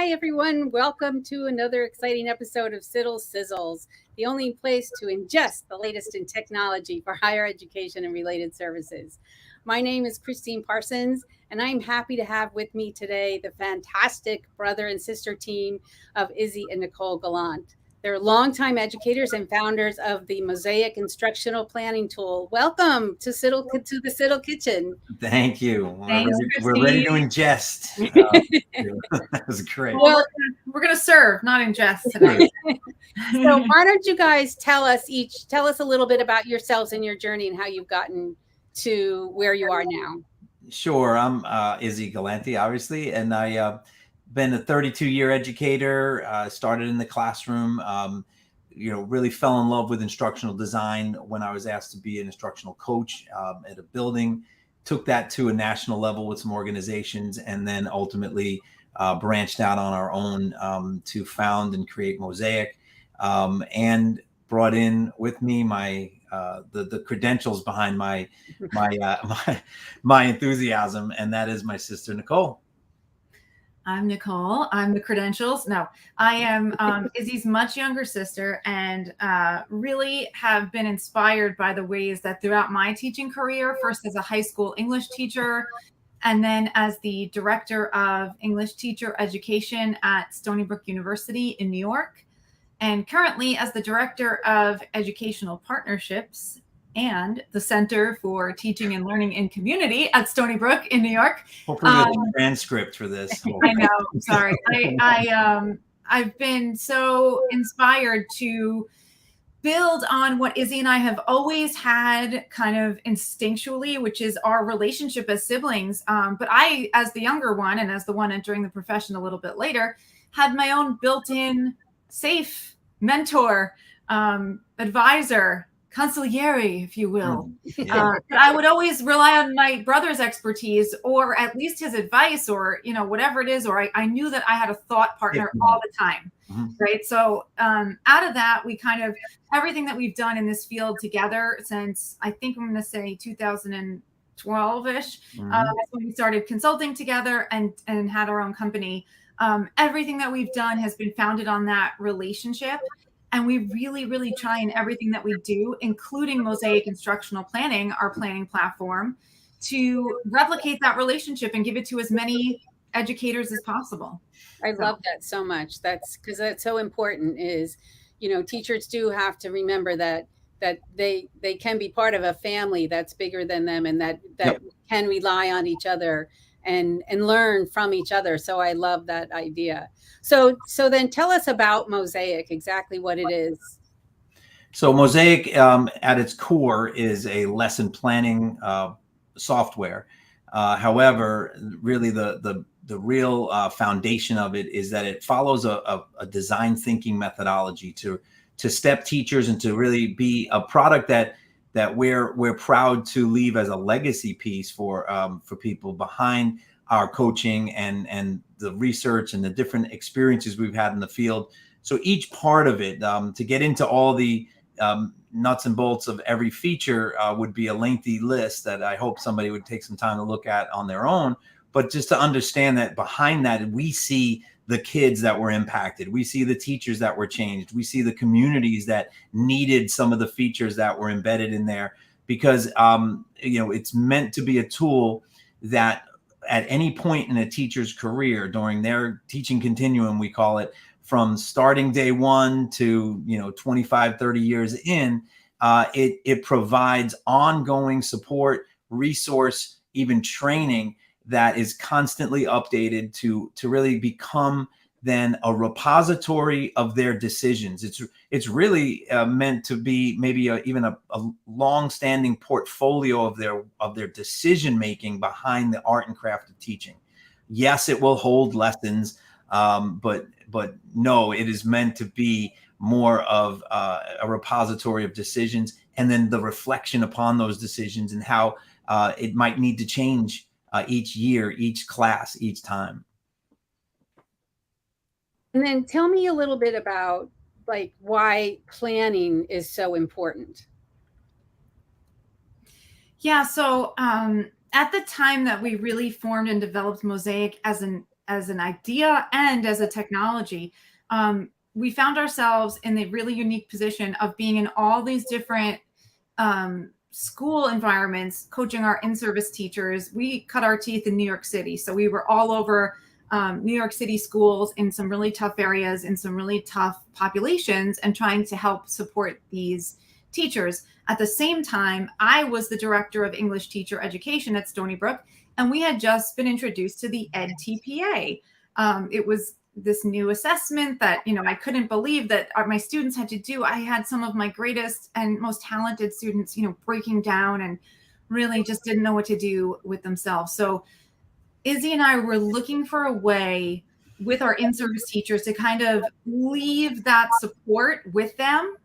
Hi, everyone. Welcome to another exciting episode of Cizzles, the only place to ingest the latest in technology for higher education and related services. My name is Christine Parsons, and I'm happy to have with me today the fantastic brother and sister team of Izzy and Nicole Galante. They're longtime educators and founders of the Mosaic Instructional Planning Tool. Welcome to the Ciddle Kitchen. Thank you. Thanks, We're ready to ingest. That was great. Well, we're going to serve, not ingest tonight. So why don't you guys tell us a little bit about yourselves and your journey and how you've gotten to where you are now. Sure. I'm Izzy Galante, obviously, and I been a 32-year educator. Started in the classroom. Really fell in love with instructional design when I was asked to be an instructional coach at a building. Took that to a national level with some organizations, and then ultimately branched out on our own to found and create Mosaic, and brought in with me my the credentials behind my enthusiasm, and that is my sister Nicole. I'm Nicole. I'm the credentials. No, I am Izzy's much younger sister, and really have been inspired by the ways that throughout my teaching career, first as a high school English teacher, and then as the director of English teacher education at Stony Brook University in New York, and currently as the director of educational partnerships and the Center for Teaching and Learning in Community at Stony Brook in New York. Hopefully there's a transcript for this. I know. Sorry. I've been so inspired to build on what Izzy and I have always had kind of instinctually, which is our relationship as siblings. But I, as the younger one and as the one entering the profession a little bit later, had my own built-in safe mentor, advisor, consigliere, if you will. Yeah. I would always rely on my brother's expertise, or at least his advice, or whatever it is, or I knew that I had a thought partner all the time. Right. So out of that, we kind of everything that we've done in this field together since I think I'm going to say 2012-ish. That's when we started consulting together and had our own company. Everything that we've done has been founded on that relationship. And we really, really try in everything that we do, including Mosaic Instructional Planning, our planning platform, to replicate that relationship and give it to as many educators as possible. I love that so much. That's because that's so important is, teachers do have to remember that they can be part of a family that's bigger than them, and that can rely on each other and learn from each other. So I love that idea. So then tell us about Mosaic, exactly what it is. So Mosaic at its core is a lesson planning software. However, really the real foundation of it is that it follows a design thinking methodology to step teachers and to really be a product that we're proud to leave as a legacy piece for people behind our coaching and the research and the different experiences we've had in the field. So each part of it, to get into all the nuts and bolts of every feature would be a lengthy list that I hope somebody would take some time to look at on their own. But just to understand that behind that, we see the kids that were impacted. We see the teachers that were changed. We see the communities that needed some of the features that were embedded in there, because it's meant to be a tool that at any point in a teacher's career during their teaching continuum, we call it, from starting day one to 25, 30 years in, it provides ongoing support, resource, even training that is constantly updated to really become then a repository of their decisions. It's really meant to be maybe even a long-standing portfolio of their decision making behind the art and craft of teaching. Yes, it will hold lessons, but no, it is meant to be more of a repository of decisions, and then the reflection upon those decisions and how it might need to change each year, each class, each time. And then tell me a little bit about why planning is so important. Yeah. So at the time that we really formed and developed Mosaic as an an idea and as a technology, we found ourselves in the really unique position of being in all these different school environments, coaching our in-service teachers. We cut our teeth in New York City. So we were all over New York City schools in some really tough areas, in some really tough populations, and trying to help support these teachers. At the same time, I was the director of English teacher education at Stony Brook, and we had just been introduced to the EdTPA. It was this new assessment that, I couldn't believe that my students had to do. I had some of my greatest and most talented students, breaking down and really just didn't know what to do with themselves. So Izzy and I were looking for a way with our in-service teachers to kind of leave that support with them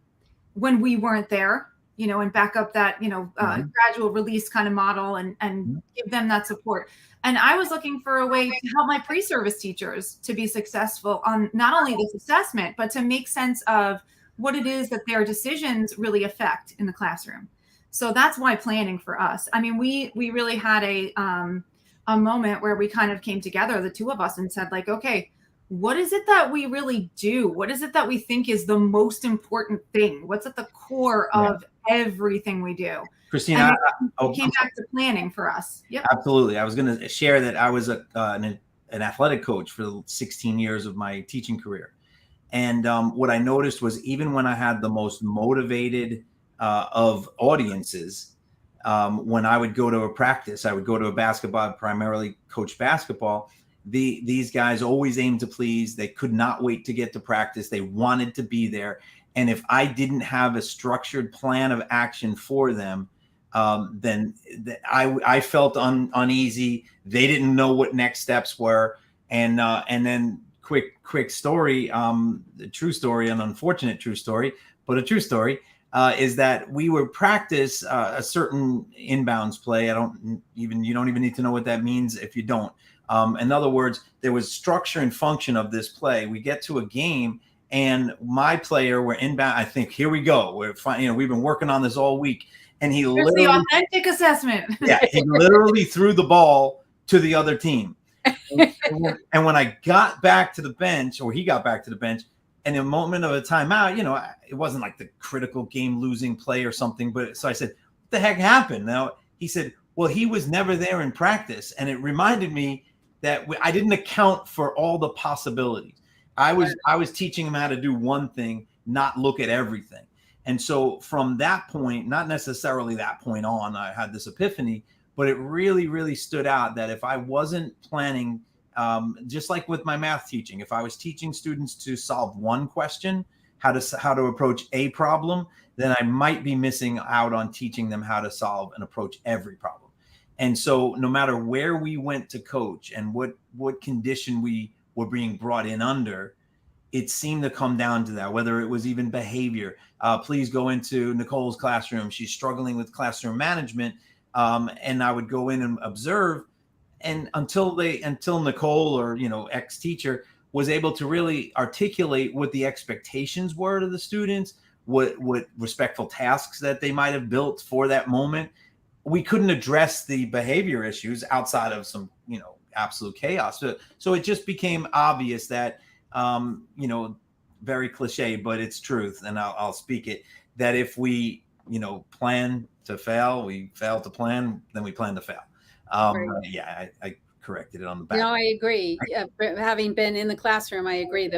when we weren't there, and back up that, gradual release kind of model and give them that support. And I was looking for a way to help my pre-service teachers to be successful on not only this assessment, but to make sense of what it is that their decisions really affect in the classroom. So that's why planning for us. I mean, we really had a moment where we kind of came together, the two of us, and said like, okay, what is it that we really do? What is it that we think is the most important thing? What's at the core of everything we do? Christina, it came back to planning for us. Yep. Absolutely. I was going to share that I was an athletic coach for the 16 years of my teaching career. And what I noticed was even when I had the most motivated of audiences, when I would go to a practice, I would go to a basketball, primarily coach basketball. These guys always aimed to please. They could not wait to get to practice. They wanted to be there. And if I didn't have a structured plan of action for them, then I felt uneasy. They didn't know what next steps were. And then quick story, the true story, an unfortunate true story, but a true story, is that we would practice a certain inbounds play. You don't even need to know what that means if you don't. In other words, there was structure and function of this play. We get to a game, and my player, we're inbound. I think, here we go. We're fine. We've been working on this all week, and he literally, the authentic assessment. Yeah, he literally threw the ball to the other team. And when I got back to the bench, or he got back to the bench, in a moment of a timeout, it wasn't like the critical game-losing play or something. But so I said, "What the heck happened?" Now he said, "Well, he was never there in practice," and it reminded me that I didn't account for all the possibilities. I was teaching him how to do one thing, not look at everything. And so from that point, not necessarily that point on, I had this epiphany, but it really, really stood out that if I wasn't planning, just like with my math teaching, if I was teaching students to solve one question, how to approach a problem, then I might be missing out on teaching them how to solve and approach every problem. And so no matter where we went to coach and what condition we were being brought in under, it seemed to come down to that, whether it was even behavior. Please go into Nicole's classroom. She's struggling with classroom management. And I would go in and observe. And until Nicole or, ex-teacher was able to really articulate what the expectations were to the students, what respectful tasks that they might have built for that moment, we couldn't address the behavior issues outside of some, absolute chaos. So it just became obvious that, very cliche, but it's truth. And I'll speak it, that if we, plan to fail, we fail to plan, then we plan to fail. Right. Yeah, I corrected it on the back. No, I agree. Having been in the classroom, I agree.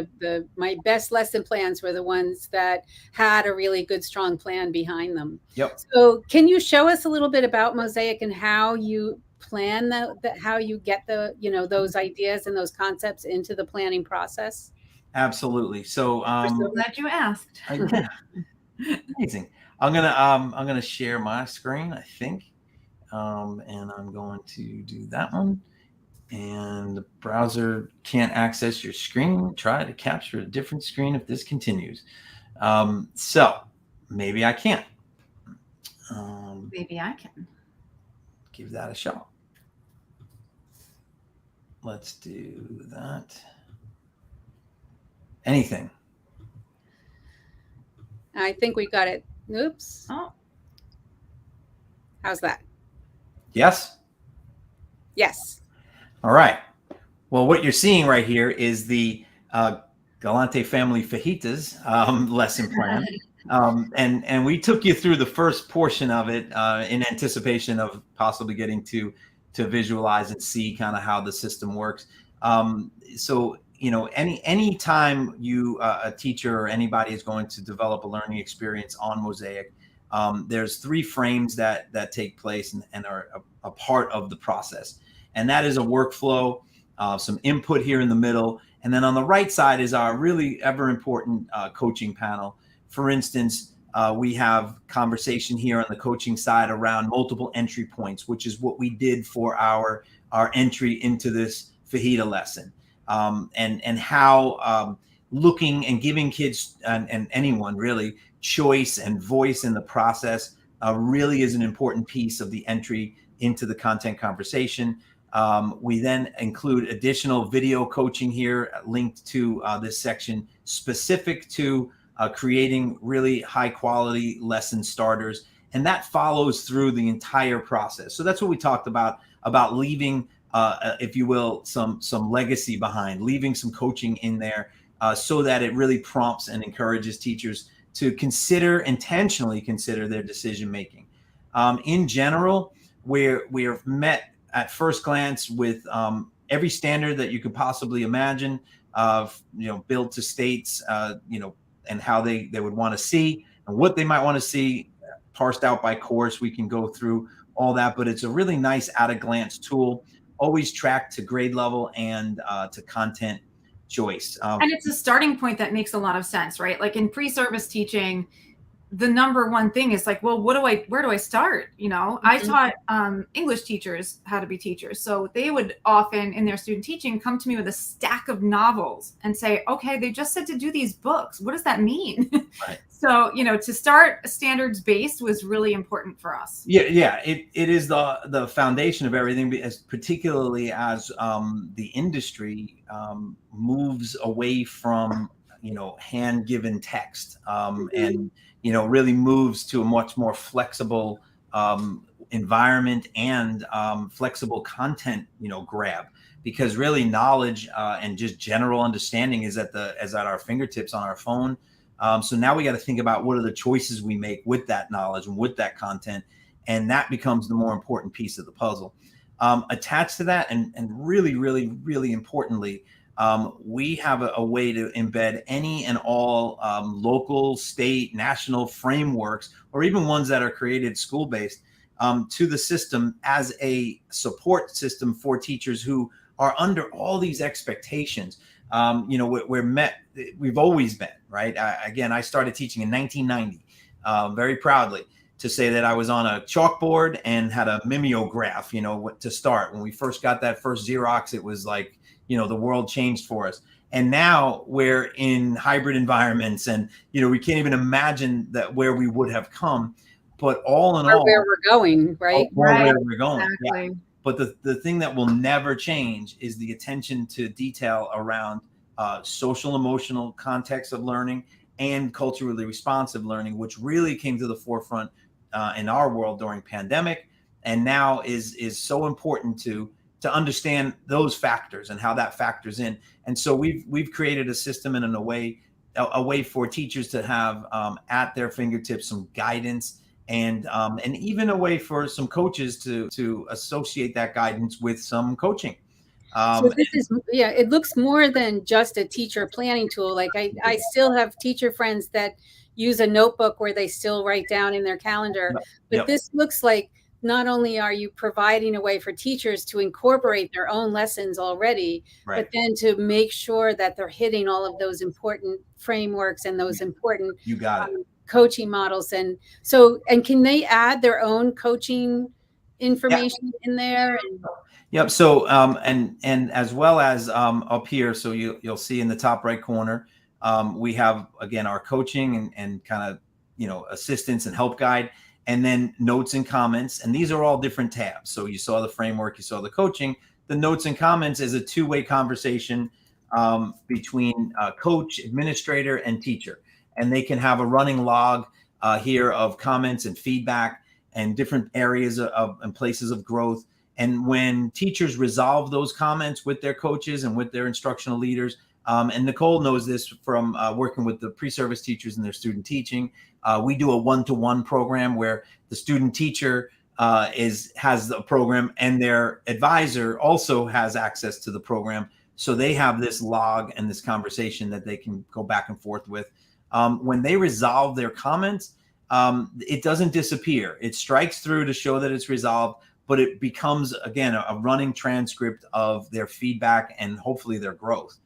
My best lesson plans were the ones that had a really good, strong plan behind them. Yep. So can you show us a little bit about Mosaic and how you plan how you get those ideas and those concepts into the planning process? Absolutely. So we're so glad you asked. Amazing. I'm gonna share my screen, I think. And I'm going to do that one. And the browser can't access your screen. Try to capture a different screen if this continues. So maybe I can't. Maybe I can. Give that a shot. Let's do that. Anything. I think we got it. Oops. Oh. How's that? Yes? Yes. All right. Well, what you're seeing right here is the Galante family fajitas lesson plan. And we took you through the first portion of it in anticipation of possibly getting to visualize and see kind of how the system works. So, you know, any time you a teacher or anybody is going to develop a learning experience on Mosaic, there's 3 frames that take place and are a part of the process. And that is a workflow, some input here in the middle. And then on the right side is our really ever important coaching panel. For instance, we have conversation here on the coaching side around multiple entry points, which is what we did for our entry into this fajita lesson. And how looking and giving kids and anyone really choice and voice in the process really is an important piece of the entry into the content conversation. We then include additional video coaching here linked to this section specific to creating really high quality lesson starters. And that follows through the entire process. So that's what we talked about leaving, if you will, some legacy behind, leaving some coaching in there so that it really prompts and encourages teachers to intentionally consider their decision making. In general, we're met at first glance with every standard that you could possibly imagine, built to states, and how they would want to see and what they might want to see parsed out by course. We can go through all that, but it's a really nice at a glance tool, always tracked to grade level and to content choice. And it's a starting point that makes a lot of sense, right? Like in pre-service teaching, the number one thing is like, well, where do I start? You know, I taught English teachers how to be teachers. So they would often in their student teaching come to me with a stack of novels and say, okay, they just said to do these books. What does that mean? Right. So, you know, to start standards based was really important for us. Yeah. It is the foundation of everything, particularly as the industry moves away from, hand given text and, really moves to a much more flexible environment and flexible content, grab, because really knowledge and just general understanding is at our fingertips on our phone. So now we got to think about what are the choices we make with that knowledge and with that content. And that becomes the more important piece of the puzzle. Attached to that, and really, really, really importantly, we have a way to embed any and all local, state, national frameworks, or even ones that are created school-based to the system as a support system for teachers who are under all these expectations. We've always been, right? I started teaching in 1990, very proudly, to say that I was on a chalkboard and had a mimeograph, to start. When we first got that first Xerox, it was like, the world changed for us. And now we're in hybrid environments and, we can't even imagine that where we would have come. But all in all, where we're going, right? Where we're going. Exactly. Yeah. But the thing that will never change is the attention to detail around social emotional context of learning and culturally responsive learning, which really came to the forefront in our world during pandemic, and now is so important to understand those factors and how that factors in. And so we've created a system and a way for teachers to have at their fingertips some guidance and even a way for some coaches to associate that guidance with some coaching. So this is, it looks more than just a teacher planning tool. Like I still have teacher friends that use a notebook where they still write down in their calendar, but this looks like not only are you providing a way for teachers to incorporate their own lessons already, but then to make sure that they're hitting all of those important frameworks and those important coaching models. And can they add their own coaching information in there? Yep. So, and as well as up here, so you'll see in the top right corner, we have, again, our coaching and kind of, assistance and help guide, and then notes and comments. And these are all different tabs. So you saw the framework, you saw the coaching. The notes and comments is a two-way conversation between coach, administrator, and teacher. And they can have a running log here of comments and feedback and different areas and places of growth. And when teachers resolve those comments with their coaches and with their instructional leaders, and Nicole knows this from working with the pre-service teachers and their student teaching, we do a one-to-one program where the student teacher has a program and their advisor also has access to the program. So they have this log and this conversation that they can go back and forth with. When they resolve their comments, it doesn't disappear. It strikes through to show that it's resolved, but it becomes, again, a running transcript of their feedback and hopefully their growth.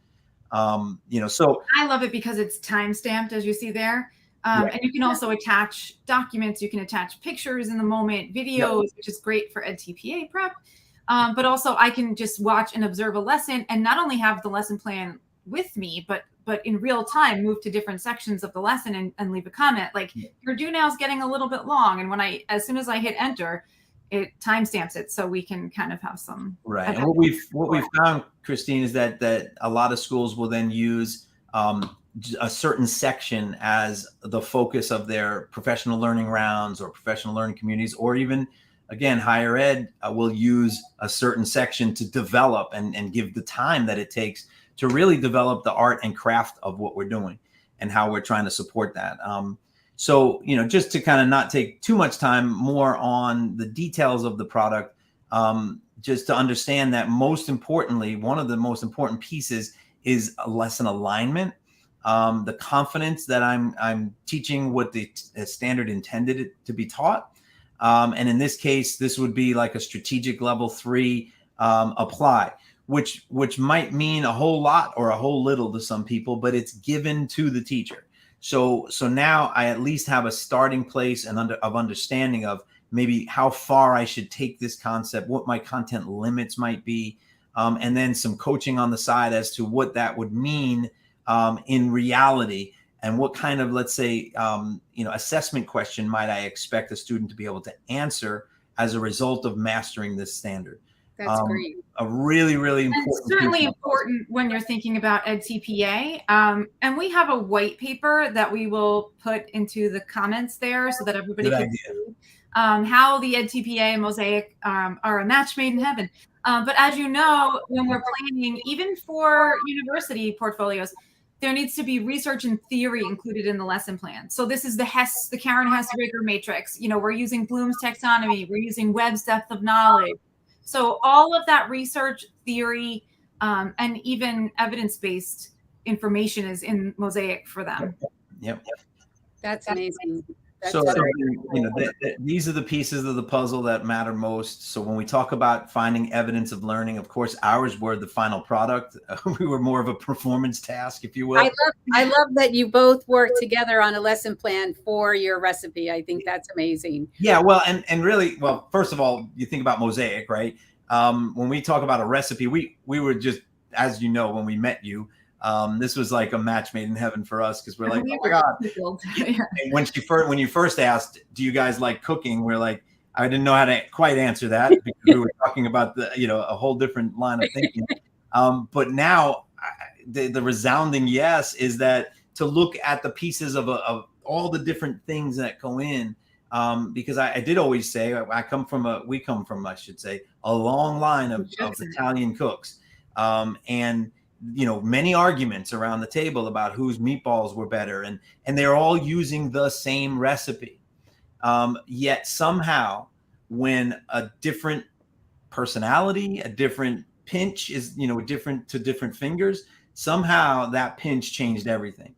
So I love it because it's time stamped, as you see there. And you can also attach documents. You can attach pictures in the moment, videos, which is great for EdTPA prep. But also I can just watch and observe a lesson and not only have the lesson plan with me, but in real time move to different sections of the lesson and leave a comment like your do now is getting a little bit long. And as soon as I hit enter, it timestamps it so we can kind of have some. Right. And what we've found, Christine, is that a lot of schools will then use a certain section as the focus of their professional learning rounds or professional learning communities, or even, again, higher ed will use a certain section to develop and give the time that it takes to really develop the art and craft of what we're doing and how we're trying to support that. So, just to kind of not take too much time more on the details of the product, just to understand that most importantly, one of the most important pieces is a lesson alignment, the confidence that I'm teaching what the standard intended it to be taught. And in this case, this would be like a strategic level 3 apply, which might mean a whole lot or a whole little to some people, but it's given to the teacher. So now I at least have a starting place of understanding of maybe how far I should take this concept, what my content limits might be, and then some coaching on the side as to what that would mean in reality, and what kind of, let's say, assessment question might I expect a student to be able to answer as a result of mastering this standard. That's great. A really, really important. And certainly important when you're thinking about EdTPA. And we have a white paper that we will put into the comments there so that everybody can see how the EdTPA and Mosaic are a match made in heaven. But as you know, when we're planning, even for university portfolios, there needs to be research and theory included in the lesson plan. So this is the Karen Hess-Rigger matrix. We're using Bloom's taxonomy. We're using Webb's depth of knowledge. So all of that research, theory, and even evidence-based information is in Mosaic for them. Yep. That's amazing. These are the pieces of the puzzle that matter most. So when we talk about finding evidence of learning, of course, ours were the final product. We were more of a performance task, if you will. I love that you both work together on a lesson plan for your recipe. I think that's amazing. Yeah, well, and really, well, first of all, you think about Mosaic, right? When we talk about a recipe, we were just, as you know, when we met you, this was like a match made in heaven for us, because we're like, oh my God. And when you first asked, do you guys like cooking? We're like, I didn't know how to quite answer that because we were talking about a whole different line of thinking. But now the resounding yes is that to look at the pieces of all the different things that go in, because I did always say we come from I should say a long line of Italian cooks, and many arguments around the table about whose meatballs were better, and they're all using the same recipe. Yet somehow, when a different personality, a different pinch is, different to different fingers, somehow that pinch changed everything.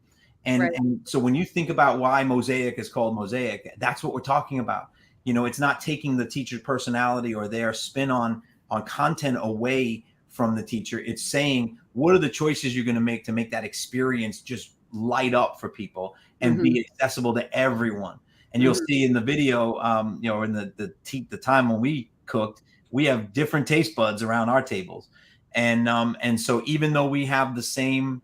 And so when you think about why Mosaic is called Mosaic, that's what we're talking about. It's not taking the teacher's personality or their spin on content away from the teacher. It's saying, what are the choices you're going to make that experience just light up for people and be accessible to everyone? And you'll see in the video, in the time when we cooked, we have different taste buds around our tables. And so even though we have the same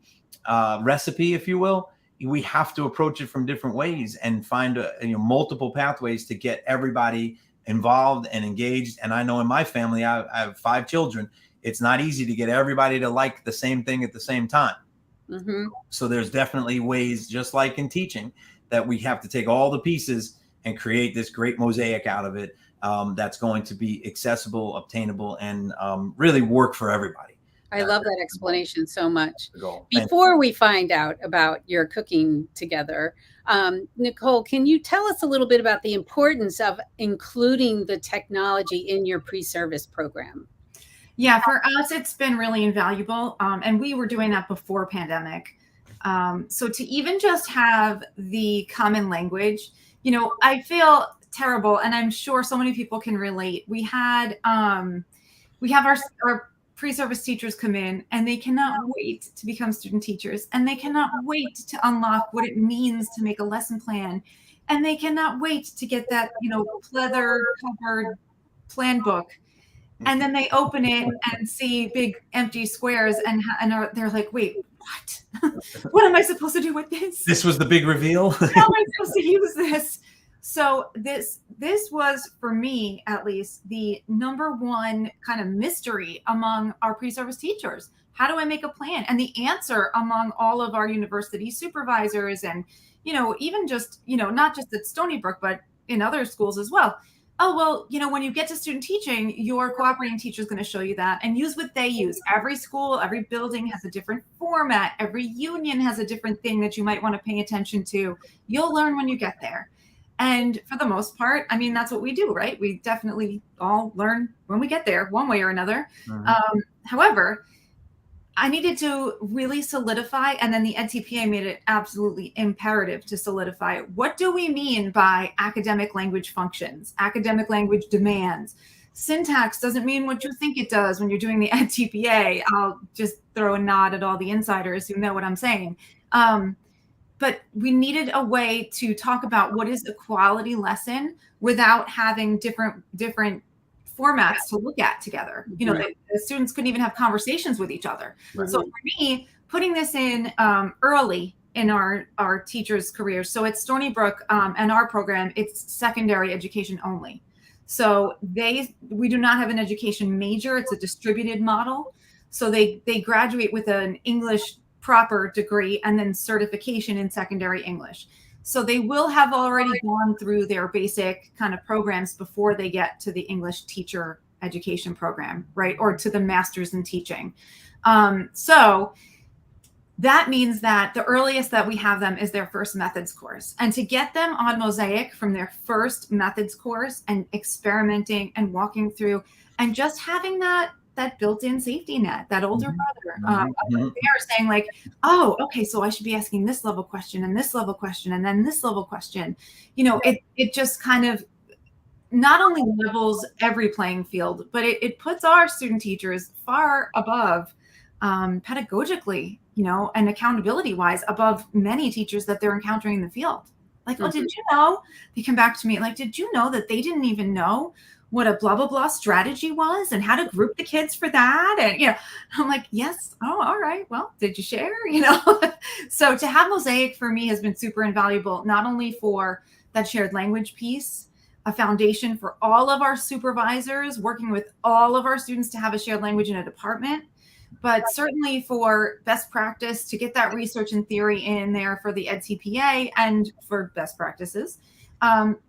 recipe, if you will, we have to approach it from different ways and find multiple pathways to get everybody involved and engaged. And I know in my family, I have 5 children. It's not easy to get everybody to like the same thing at the same time. So there's definitely ways, just like in teaching, that we have to take all the pieces and create this great mosaic out of it. that's going to be accessible, obtainable, and really work for everybody. I love that explanation so much. Thank Before we find out about your cooking together, Nicole, can you tell us a little bit about the importance of including the technology in your pre-service program? Yeah, for us, it's been really invaluable. And we were doing that before pandemic. So to even just have the common language, you know, I feel terrible, and I'm sure so many people can relate. We have our pre-service teachers come in, and they cannot wait to become student teachers, and they cannot wait to unlock what it means to make a lesson plan, and they cannot wait to get that, you know, pleather covered plan book. And then they open it and see big empty squares, and they're like, wait, what? What am I supposed to do with this? This was the big reveal. How am I supposed to use this? So this was, for me at least, the number one kind of mystery among our pre-service teachers. How do I make a plan? And the answer among all of our university supervisors, and, you know, even just, you know, not just at Stony Brook, but in other schools as well. Oh, well, you know, when you get to student teaching, your cooperating teacher is going to show you that, and use what they use. Every school, every building has a different format. Every union has a different thing that you might want to pay attention to. You'll learn when you get there. And for the most part, I mean, that's what we do, right? We definitely all learn when we get there, one way or another. Mm-hmm. However, I needed to really solidify, and then the NTPA made it absolutely imperative to solidify. What do we mean by academic language functions, academic language demands? Syntax doesn't mean what you think it does when you're doing the NTPA. I'll just throw a nod at all the insiders who know what I'm saying. But we needed a way to talk about what is a quality lesson without having different formats to look at together. You know, right. The students couldn't even have conversations with each other. Right. So for me, putting this in early in our teachers' careers. So at Stony Brook and our program, it's secondary education only. So we do not have an education major. It's a distributed model. So they graduate with an English proper degree and then certification in secondary English. So they will have already gone through their basic kind of programs before they get to the English teacher education program, right? Or to the master's in teaching. So that means that the earliest that we have them is their first methods course. And to get them on Mosaic from their first methods course and experimenting and walking through and just having that built-in safety net, that older brother there saying like, oh, okay, so I should be asking this level question and this level question and then this level question. You know, it just kind of not only levels every playing field, but it puts our student teachers far above pedagogically, you know, and accountability wise above many teachers that they're encountering in the field. Like, oh, did you know? They come back to me like, did you know that they didn't even know what a blah, blah, blah strategy was and how to group the kids for that? And, you know, I'm like, yes. Oh, all right. Well, did you share? You know, so to have Mosaic for me has been super invaluable, not only for that shared language piece, a foundation for all of our supervisors working with all of our students to have a shared language in a department, but certainly for best practice to get that research and theory in there for the EdTPA and for best practices.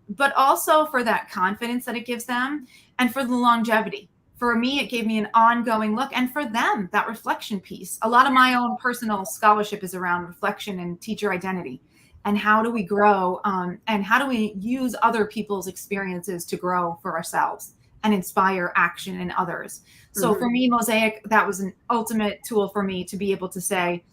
But also for that confidence that it gives them and for the longevity. For me, it gave me an ongoing look, and for them, that reflection piece. A lot of my own personal scholarship is around reflection and teacher identity and how do we grow and how do we use other people's experiences to grow for ourselves and inspire action in others. So for me, Mosaic, that was an ultimate tool for me to be able to say,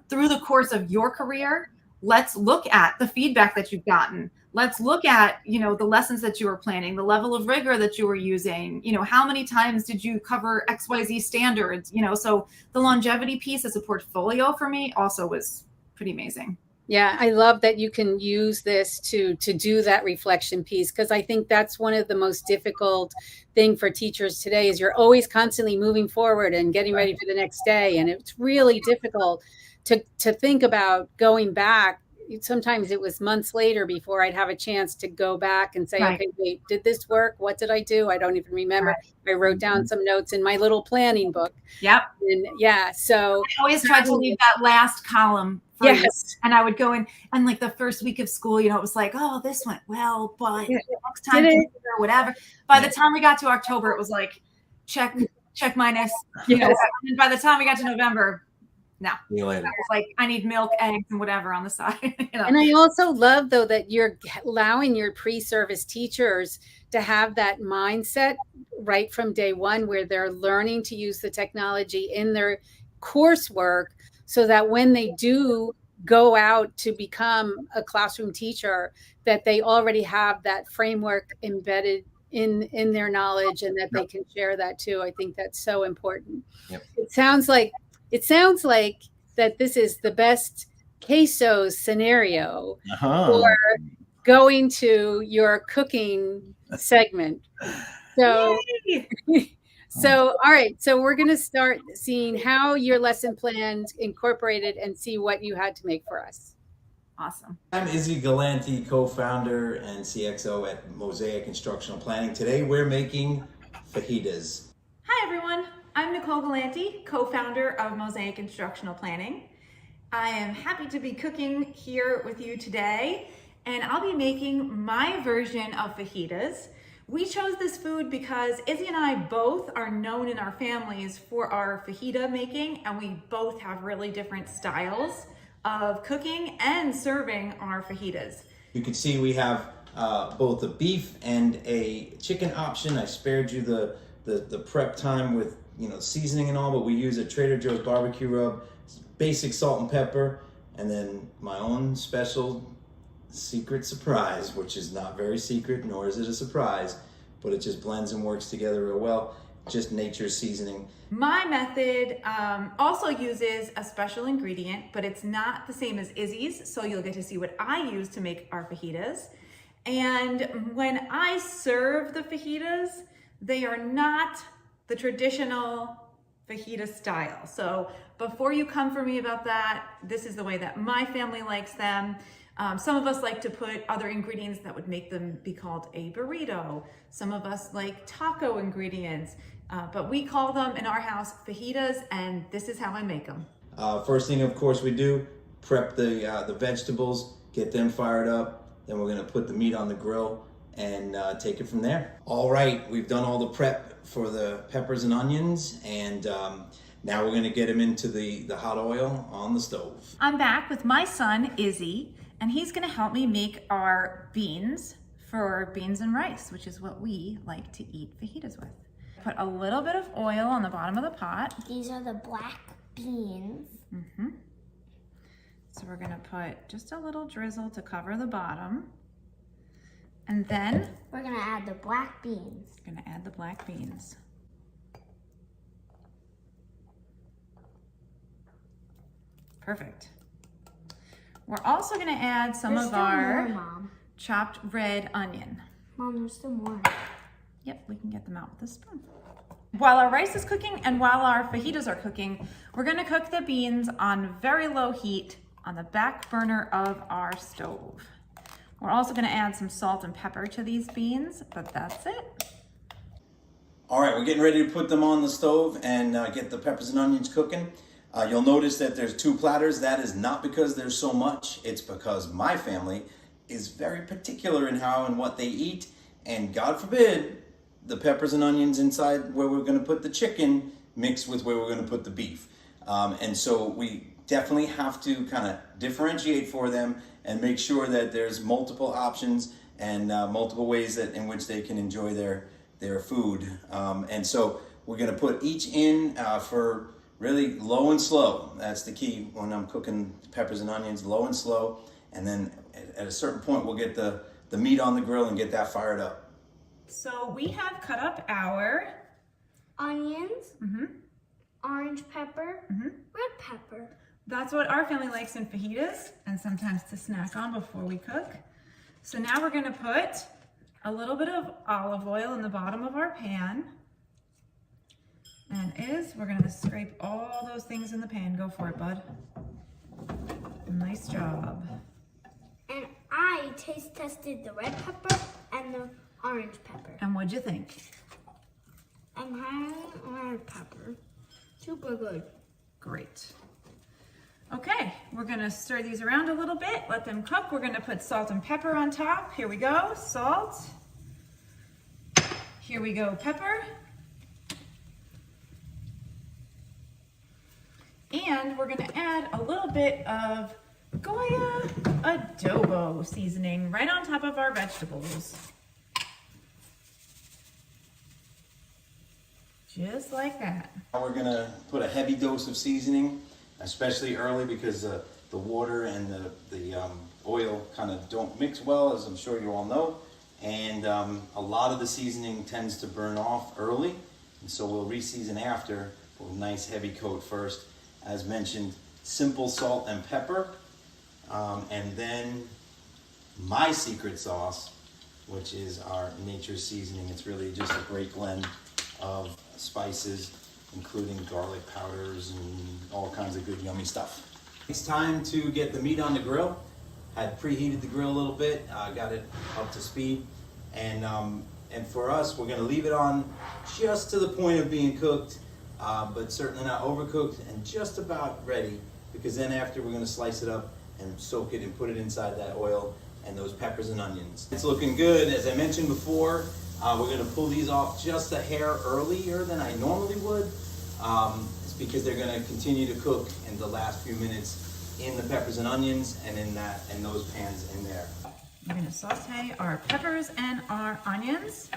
through the course of your career, let's look at the feedback that you've gotten. Let's look at, you know, the lessons that you were planning, the level of rigor that you were using, you know, how many times did you cover XYZ standards, you know, so the longevity piece as a portfolio for me also was pretty amazing. Yeah, I love that you can use this to do that reflection piece, because I think that's one of the most difficult thing for teachers today is you're always constantly moving forward and getting ready for the next day. And it's really difficult to think about going back. Sometimes it was months later before I'd have a chance to go back and say, okay, wait, did this work? What did I do? I don't even remember. I wrote down some notes in my little planning book. Yep. And yeah, so I always tried to leave that last column free. Yes. And I would go in, and like the first week of school, you know, it was like, oh, this went well, but Yeah. next time Did it? or whatever. By the time we got to October, it was like check minus. You know, and by the time we got to November, no. See you later. It's like I need milk, eggs, and whatever on the side. You know? And I also love, though, that you're allowing your pre-service teachers to have that mindset right from day one, where they're learning to use the technology in their coursework, so that when they do go out to become a classroom teacher, that they already have that framework embedded in their knowledge, and that they can share that too. I think that's so important. Yep. It sounds like that this is the best queso scenario for going to your cooking segment. So, so all right. So we're going to start seeing how your lesson plans incorporated and see what you had to make for us. Awesome. I'm Izzy Galante, co-founder and CXO at Mosaic Instructional Planning. Today we're making fajitas. Hi everyone, I'm Nicole Galante, co-founder of Mosaic Instructional Planning. I am happy to be cooking here with you today, and I'll be making my version of fajitas. We chose this food because Izzy and I both are known in our families for our fajita making, and we both have really different styles of cooking and serving our fajitas. You can see we have both a beef and a chicken option. I spared you the prep time with seasoning and all, but we use a Trader Joe's barbecue rub, basic salt and pepper, and then my own special secret surprise, which is not very secret, nor is it a surprise, but it just blends and works together real well. Just nature's seasoning. My method also uses a special ingredient, but it's not the same as Izzy's, so you'll get to see what I use to make our fajitas. And when I serve the fajitas, they are not the traditional fajita style. So before you come for me about that, this is the way that my family likes them. Some of us like to put other ingredients that would make them be called a burrito. Some of us like taco ingredients, but we call them in our house fajitas, and this is how I make them. First thing, of course, we do prep the vegetables, get them fired up. Then we're gonna put the meat on the grill and take it from there. All right, we've done all the prep for the peppers and onions, and now we're gonna get them into the hot oil on the stove. I'm back with my son, Izzy, and he's gonna help me make our beans for beans and rice, which is what we like to eat fajitas with. Put a little bit of oil on the bottom of the pot. These are the black beans. Mm-hmm. So we're gonna put just a little drizzle to cover the bottom. And then we're gonna add the black beans. We're gonna add the black beans. Perfect. We're also gonna add some of our chopped red onion. Mom, there's still more. Yep, we can get them out with a spoon. While our rice is cooking and while our fajitas are cooking, we're gonna cook the beans on very low heat on the back burner of our stove. We're also gonna add some salt and pepper to these beans, but that's it. All right, we're getting ready to put them on the stove and get the peppers and onions cooking. You'll notice that there's 2 platters. That is not because there's so much. It's because my family is very particular in how and what they eat. And God forbid, the peppers and onions inside where we're gonna put the chicken mix with where we're gonna put the beef. And so we definitely have to kind of differentiate for them and make sure that there's multiple options and multiple ways in which they can enjoy their food. And so we're gonna put each in for really low and slow. That's the key when I'm cooking peppers and onions, low and slow. And then at a certain point, we'll get the meat on the grill and get that fired up. So we have cut up our onions, orange pepper, red pepper. That's what our family likes in fajitas and sometimes to snack on before we cook. So now we're gonna put a little bit of olive oil in the bottom of our pan. And we're gonna scrape all those things in the pan. Go for it, bud. Nice job. And I taste tested the red pepper and the orange pepper. And what'd you think? I'm having red pepper. Super good. Great. Okay, we're gonna stir these around a little bit, let them cook. We're gonna put salt and pepper on top. Here we go, salt. Here we go, pepper. And we're gonna add a little bit of Goya adobo seasoning right on top of our vegetables. Just like that. Now we're gonna put a heavy dose of seasoning, especially early because the water and the oil kind of don't mix well, as I'm sure you all know. And a lot of the seasoning tends to burn off early, and so we'll re-season after with a nice heavy coat first. As mentioned, simple salt and pepper, and then my secret sauce, which is our nature seasoning. It's really just a great blend of spices, including garlic powders and all kinds of good yummy stuff. It's time to get the meat on the grill. Had preheated the grill a little bit, got it up to speed, and for us, we're going to leave it on just to the point of being cooked, but certainly not overcooked, and just about ready, because then after we're going to slice it up and soak it and put it inside that oil and those peppers and onions. It's looking good. As I mentioned before, we're going to pull these off just a hair earlier than I normally would. It's because they're going to continue to cook in the last few minutes in the peppers and onions and in those pans in there. We're going to saute our peppers and our onions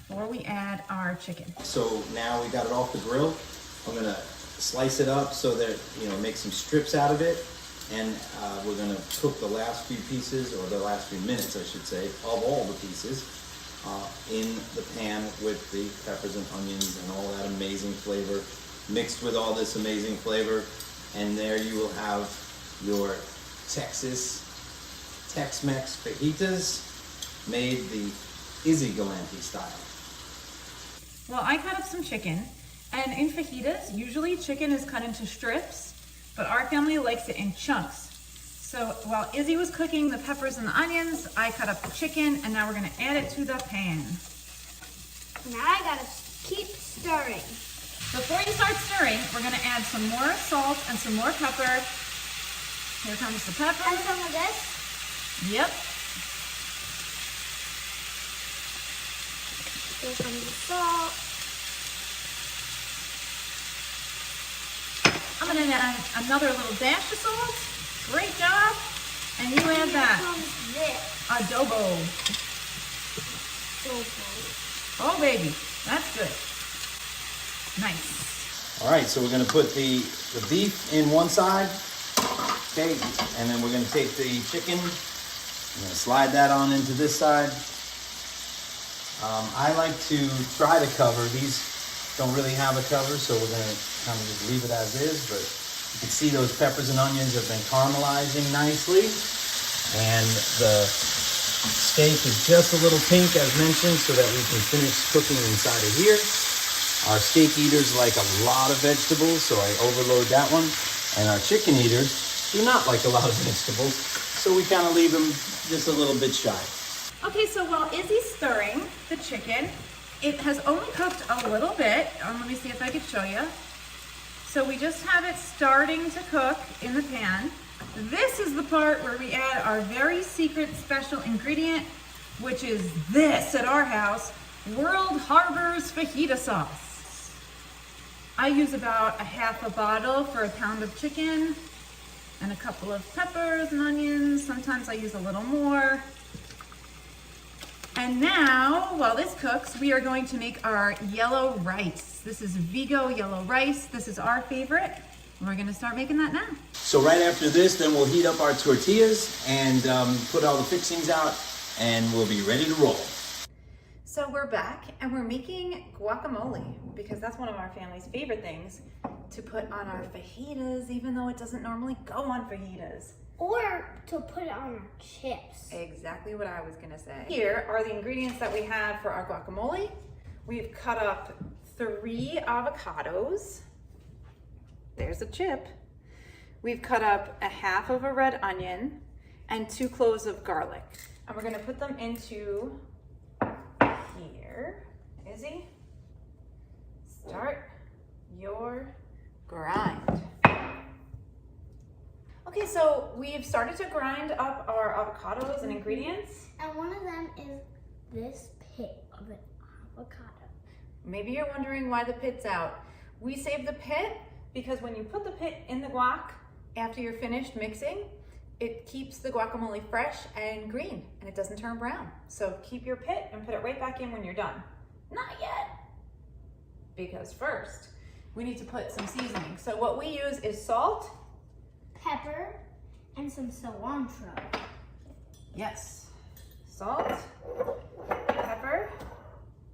before we add our chicken. So now we got it off the grill. I'm going to slice it up so that, make some strips out of it. And we're going to cook the last few pieces, or the last few minutes, I should say, of all the pieces in the pan with the peppers and onions and all that amazing flavor mixed with all this amazing flavor. And there you will have your Texas Tex-Mex fajitas made the Izzy Galante style. Well, I cut up some chicken, and in fajitas, usually chicken is cut into strips, but our family likes it in chunks. So while Izzy was cooking the peppers and the onions, I cut up the chicken, and now we're gonna add it to the pan. Now I gotta keep stirring. Before you start stirring, we're gonna add some more salt and some more pepper. Here comes the pepper. And some of this. Yep. Here comes the salt. I'm gonna add another little dash of salt. Great job. And you add that. Here comes this. Adobo. Oh baby, that's good. Nice. All right, so we're going to put the beef in one side, okay, and then we're going to take the chicken, I'm going to slide that on into this side. I like to try to cover. These don't really have a cover, so we're going to kind of just leave it as is, but you can see those peppers and onions have been caramelizing nicely, and the steak is just a little pink, as mentioned, so that we can finish cooking inside of here. Our steak eaters like a lot of vegetables, so I overload that one. And our chicken eaters do not like a lot of vegetables, so we kind of leave them just a little bit shy. Okay, so while Izzy's stirring the chicken, it has only cooked a little bit. Let me see if I can show you. So we just have it starting to cook in the pan. This is the part where we add our very secret special ingredient, which is this at our house, World Harbor's fajita sauce. I use about a half a bottle for a pound of chicken and a couple of peppers and onions. Sometimes I use a little more. And now, while this cooks, we are going to make our yellow rice. This is Vigo yellow rice. This is our favorite. We're gonna start making that now. So right after this, then we'll heat up our tortillas and put all the fixings out, and we'll be ready to roll. So we're back and we're making guacamole because that's one of our family's favorite things to put on our fajitas, even though it doesn't normally go on fajitas. Or to put it on our chips. Exactly what I was gonna say. Here are the ingredients that we have for our guacamole. We've cut up 3 avocados. There's a chip. We've cut up a half of a red onion and 2 cloves of garlic. And we're gonna put them into here. Izzy, start your grind. we've started to grind up our avocados and ingredients. And one of them is this pit of an avocado. Maybe you're wondering why the pit's out. We save the pit because when you put the pit in the guac after you're finished mixing, it keeps the guacamole fresh and green and it doesn't turn brown. So keep your pit and put it right back in when you're done. Not yet, because first we need to put some seasoning. So what we use is salt, Pepper and some cilantro. yes, salt, pepper,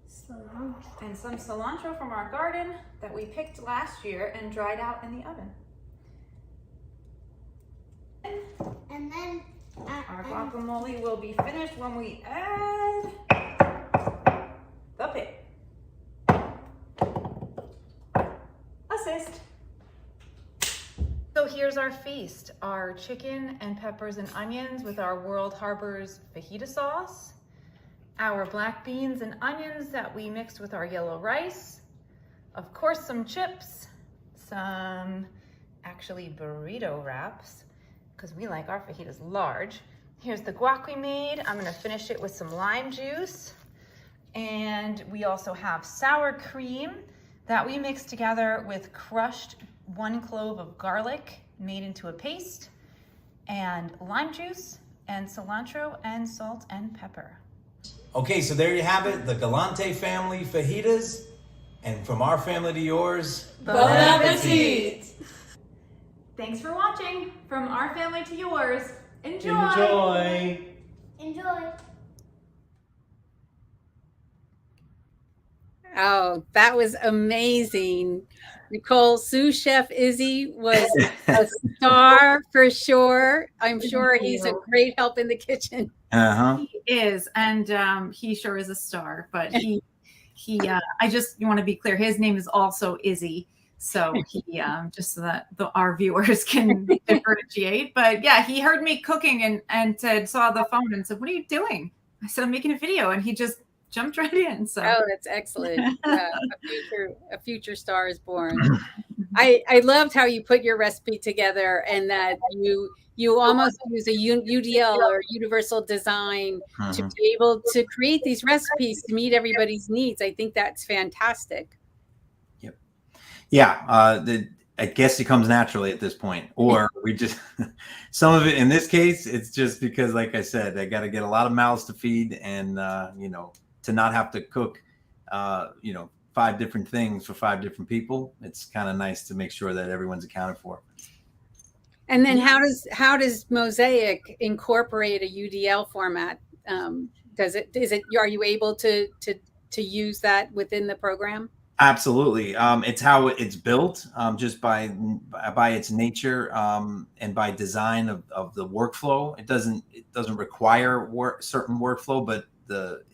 Cilantro. and some cilantro from our garden that we picked last year and dried out in the oven. And then Our guacamole will be finished when we add the pit. Assist. So here's our feast, our chicken and peppers and onions with our World Harbors fajita sauce, our black beans and onions that we mixed with our yellow rice, of course some chips, some actually burrito wraps, because we like our fajitas large. Here's the guac we made. I'm gonna finish it with some lime juice. And we also have sour cream that we mixed together with crushed 1 clove of garlic made into a paste, and lime juice and cilantro and salt and pepper. Okay, so there you have it, the Galante family fajitas, and from our family to yours, Bon appetit! Thanks for watching. From our family to yours, enjoy! Enjoy! enjoy. Oh, that was amazing. Nicole, sous chef Izzy was a star for sure. I'm sure he's a great help in the kitchen. Uh-huh. He is, and he sure is a star. But I just want to be clear. His name is also Izzy, so he just so that our viewers can differentiate. But yeah, he heard me cooking and saw the phone and said, "What are you doing?" I said, "I'm making a video," and he just jumped right in. So Oh, that's excellent. A future star is born. I loved how you put your recipe together, and that you almost use a UDL or universal design to be able to create these recipes to meet everybody's needs. I think that's fantastic. Yep. Yeah. I guess it comes naturally at this point, or we just, some of it in this case, it's just because, like I said, I got to get a lot of mouths to feed, and, to not have to cook, 5 different things for 5 different people. It's kind of nice to make sure that everyone's accounted for. And then how does Mosaic incorporate a UDL format? Are you able to use that within the program? Absolutely. It's how it's built, just by its nature, and by design of the workflow. It doesn't require certain workflow, but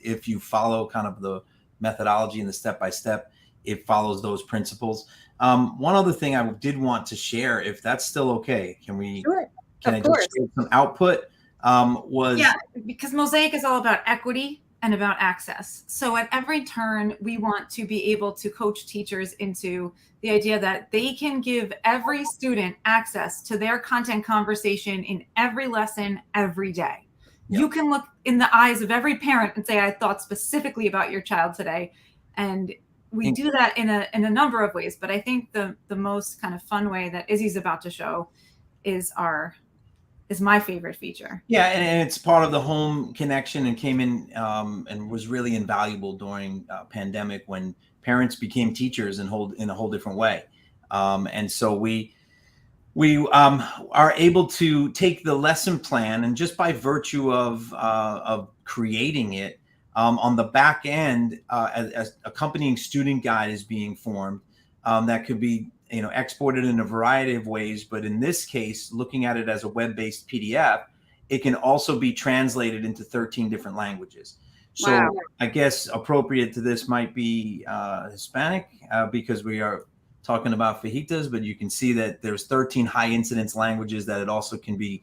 if you follow kind of the methodology and the step-by-step, it follows those principles. One other thing I did want to share, if that's still okay, Sure. Can I just share some output? Yeah, because Mosaic is all about equity and about access. So at every turn, we want to be able to coach teachers into the idea that they can give every student access to their content conversation in every lesson every day. You can look in the eyes of every parent and say, I thought specifically about your child today. And we do that in a number of ways. But I think the most kind of fun way that Izzy's about to show is my favorite feature. Yeah, and it's part of the home connection, and came in and was really invaluable during pandemic, when parents became teachers in a whole different way. And so we are able to take the lesson plan, and just by virtue of creating it, on the back end, as accompanying student guide is being formed, that could be exported in a variety of ways. But in this case, looking at it as a web-based PDF, it can also be translated into 13 different languages. So wow. I guess appropriate to this might be Hispanic, because we are talking about fajitas, but you can see that there's 13 high incidence languages that it also can be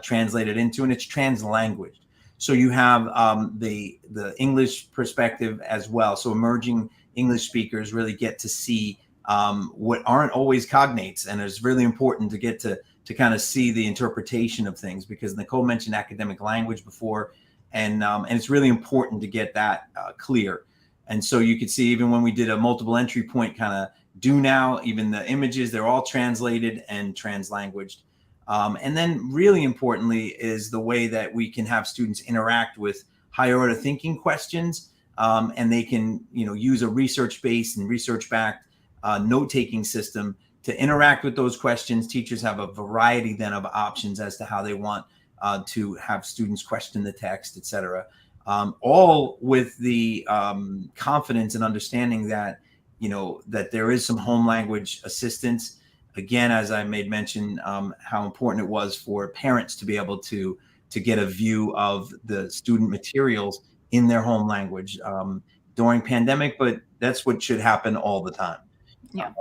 translated into, and it's translanguaged. So you have the English perspective as well. So emerging English speakers really get to see what aren't always cognates. And it's really important to get to kind of see the interpretation of things, because Nicole mentioned academic language before, and it's really important to get that clear. And so you could see, even when we did a multiple entry point kind of do now, even the images, they're all translated and translanguaged. And then really importantly is the way that we can have students interact with higher order thinking questions. And they can, use a research-based and research-backed note-taking system to interact with those questions. Teachers have a variety then of options as to how they want to have students question the text, et cetera. All with the confidence and understanding that, that there is some home language assistance. Again, as I made mention, how important it was for parents to be able to get a view of the student materials in their home language during pandemic, but that's what should happen all the time. Yeah.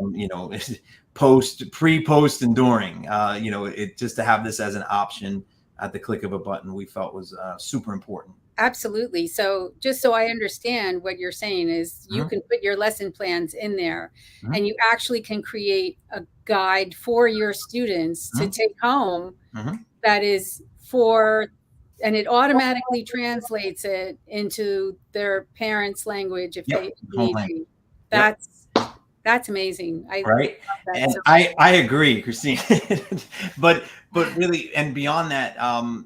Pre, post, and during, it just to have this as an option at the click of a button, we felt was super important. Absolutely. So just so I understand, what you're saying is you can put your lesson plans in there and you actually can create a guide for your students to take home that is and it automatically translates it into their parents' language if they need to. That's amazing. Right. And I agree, Christine. but really, and beyond that,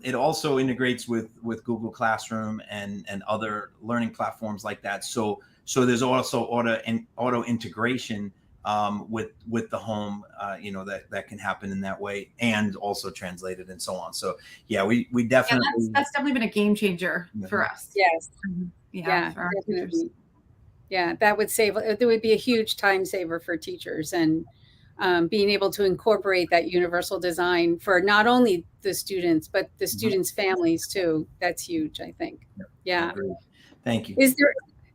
it also integrates with Google Classroom and other learning platforms like that. So there's also auto integration with the home, that can happen in that way, and also translated and so on. So yeah, we definitely, that's definitely been a game changer for us. Yes. Yeah, definitely. Yeah, that would be a huge time saver for teachers, and being able to incorporate that universal design for not only the students, but the students' families too. That's huge, I think. Yeah. Thank you.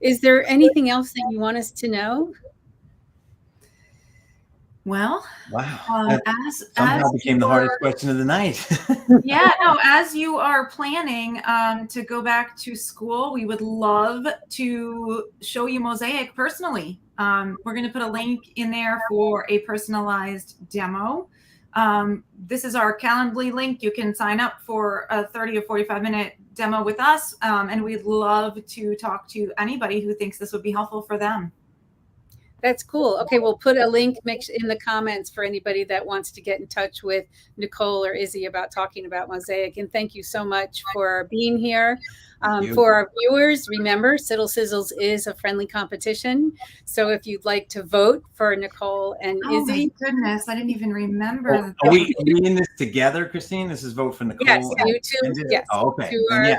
Is there anything else that you want us to know? Well, wow. Somehow became the hardest question of the night. Yeah, no, as you are planning to go back to school, we would love to show you Mosaic personally. We're going to put a link in there for a personalized demo. This is our Calendly link. You can sign up for a 30 or 45-minute demo with us, and we'd love to talk to anybody who thinks this would be helpful for them. That's cool. Okay, we'll put a link in the comments for anybody that wants to get in touch with Nicole or Izzy about talking about Mosaic. And thank you so much for being here. For our viewers, remember, Cizzles is a friendly competition. So if you'd like to vote for Nicole and Izzy. Oh my goodness, I didn't even remember. Are we in this together, Christine? This is vote for Nicole? Yes, you two. Yes. Oh, okay. You are in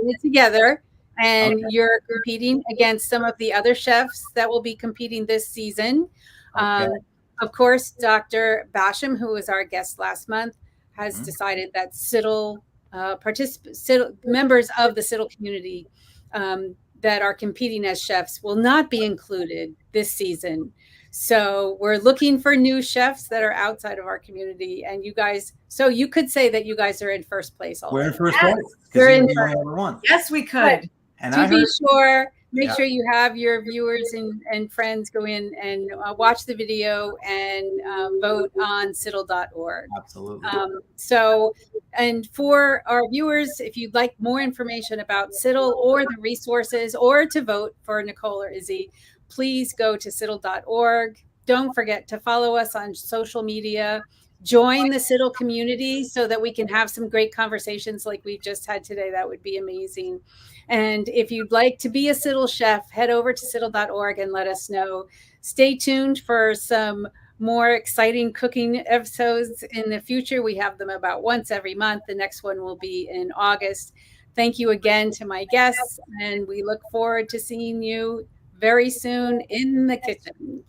it together. And you're competing against some of the other chefs that will be competing this season. Of course, Dr. Basham, who was our guest last month, has decided that CIDDL members of the CIDDL community that are competing as chefs will not be included this season. So we're looking for new chefs that are outside of our community. And you guys, so you could say that you guys are in first place already. We're in first place. We're in Yes, we could. And to be sure, make sure you have your viewers and friends go in and watch the video and vote on CIDDL.org. Absolutely. And for our viewers, if you'd like more information about CIDDL or the resources, or to vote for Nicole or Izzy, please go to CIDDL.org. Don't forget to follow us on social media. Join the CIDDL community so that we can have some great conversations like we've just had today. That would be amazing. And if you'd like to be a CIDDL chef, head over to CIDDL.org and let us know. Stay tuned for some more exciting cooking episodes in the future. We have them about once every month. The next one will be in August. Thank you again to my guests, and we look forward to seeing you very soon in the kitchen.